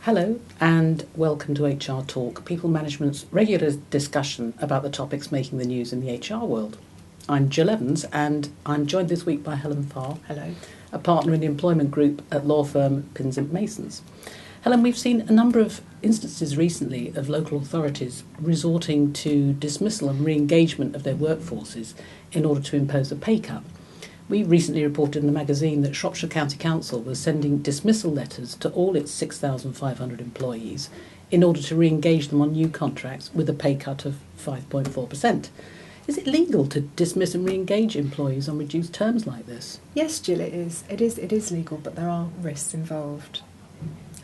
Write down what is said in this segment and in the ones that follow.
Hello and welcome to HR Talk, People Management's regular discussion about the topics making the news in the HR world. I'm Jill Evans and I'm joined this week by Helen Farr. Hello. A partner in the employment group at law firm Pinsent. Helen, we've seen a number of instances recently of local authorities resorting to dismissal and re-engagement of their workforces in order to impose a pay cut. We recently reported in the magazine that Shropshire County Council was sending dismissal letters to all its 6,500 employees in order to re-engage them on new contracts with a pay cut of 5.4%. Is it legal to dismiss and re-engage employees on reduced terms like this? Yes, Jill, it is. It is legal, but there are risks involved.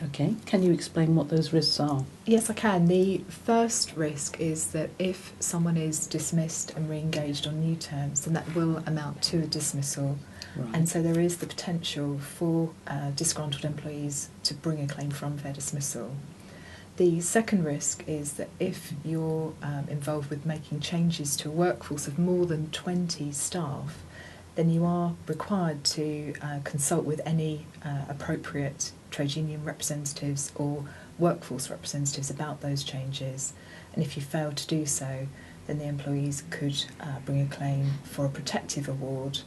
Okay, can you explain what those risks are? Yes, I can. The first risk is that if someone is dismissed and re-engaged on new terms, then that will amount to a dismissal. Right. And so there is the potential for disgruntled employees to bring a claim for unfair dismissal. The second risk is that if you're involved with making changes to a workforce of more than 20 staff, then you are required to consult with any appropriate trade union representatives or workforce representatives about those changes. And if you fail to do so, then the employees could bring a claim for a protective award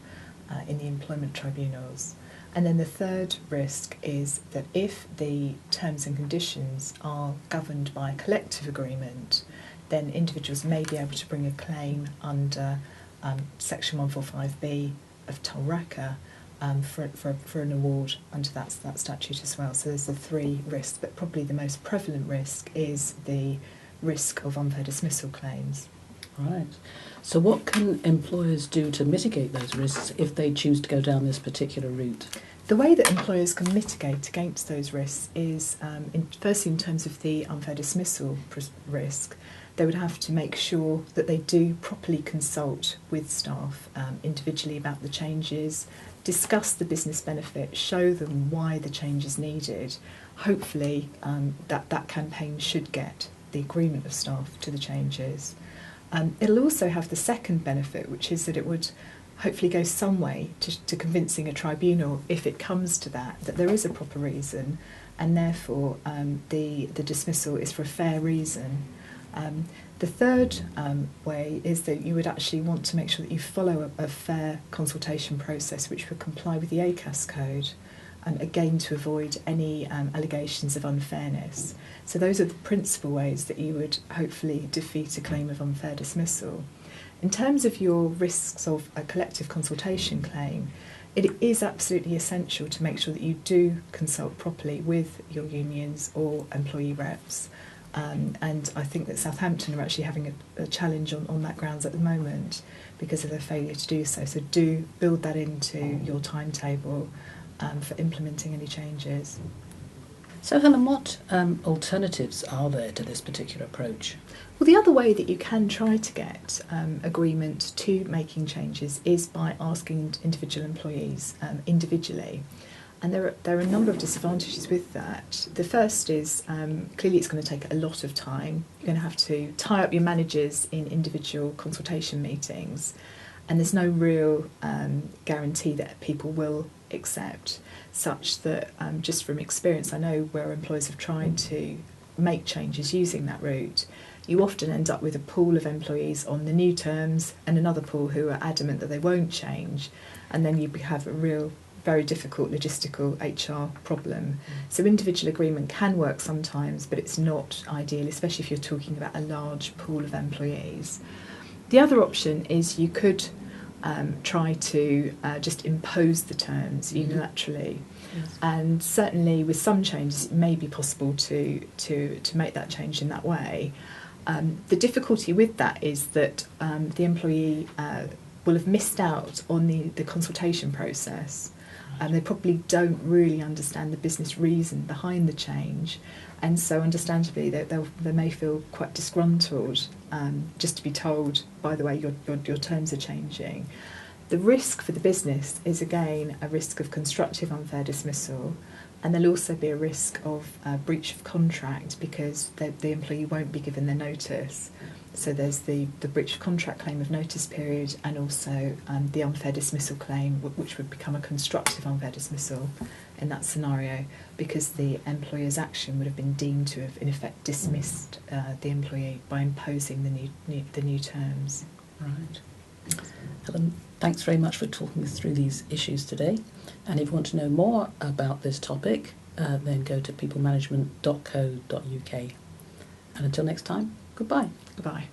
in the employment tribunals. And then the third risk is that if the terms and conditions are governed by a collective agreement, then individuals may be able to bring a claim under Section 145B of TOLRACA for an award under that statute as well. So there's the three risks, but probably the most prevalent risk is the risk of unfair dismissal claims. Right. So what can employers do to mitigate those risks if they choose to go down this particular route? The way that employers can mitigate against those risks is, firstly in terms of the unfair dismissal risk, they would have to make sure that they do properly consult with staff individually about the changes, discuss the business benefit, show them why the change is needed. Hopefully that campaign should get the agreement of staff to the changes. It'll also have the second benefit, which is that it would hopefully go some way to convincing a tribunal, if it comes to that there is a proper reason and therefore the dismissal is for a fair reason. The third way is that you would actually want to make sure that you follow a fair consultation process which would comply with the ACAS code, again to avoid any allegations of unfairness. So those are the principal ways that you would hopefully defeat a claim of unfair dismissal. In terms of your risks of a collective consultation claim, it is absolutely essential to make sure that you do consult properly with your unions or employee reps. And I think that Southampton are actually having a challenge on that grounds at the moment because of their failure to do so. So do build that into your timetable for implementing any changes. So Helen, what alternatives are there to this particular approach? Well, the other way that you can try to get agreement to making changes is by asking individual employees individually. And there are a number of disadvantages with that. The first is clearly it's going to take a lot of time. You're going to have to tie up your managers in individual consultation meetings, and there's no real guarantee that people will accept, such that just from experience I know where employers have tried to make changes using that route, you often end up with a pool of employees on the new terms and another pool who are adamant that they won't change, and then you have a real very difficult logistical HR problem. So individual agreement can work sometimes, but it's not ideal, especially if you're talking about a large pool of employees. The other option is you could try to just impose the terms unilaterally. Yes. And certainly with some changes it may be possible to make that change in that way. The difficulty with that is that the employee will have missed out on the consultation process. They probably don't really understand the business reason behind the change, and so understandably they may feel quite disgruntled just to be told, by the way, your terms are changing. The risk for the business is again a risk of constructive unfair dismissal, and there'll also be a risk of breach of contract because the employee won't be given their notice. So there's the breach of contract claim of notice period, and also the unfair dismissal claim, which would become a constructive unfair dismissal in that scenario, because the employer's action would have been deemed to have, in effect, dismissed the employee by imposing the new terms. Right. Helen, thanks very much for talking us through these issues today. And if you want to know more about this topic, then go to peoplemanagement.co.uk. And until next time, goodbye. Goodbye.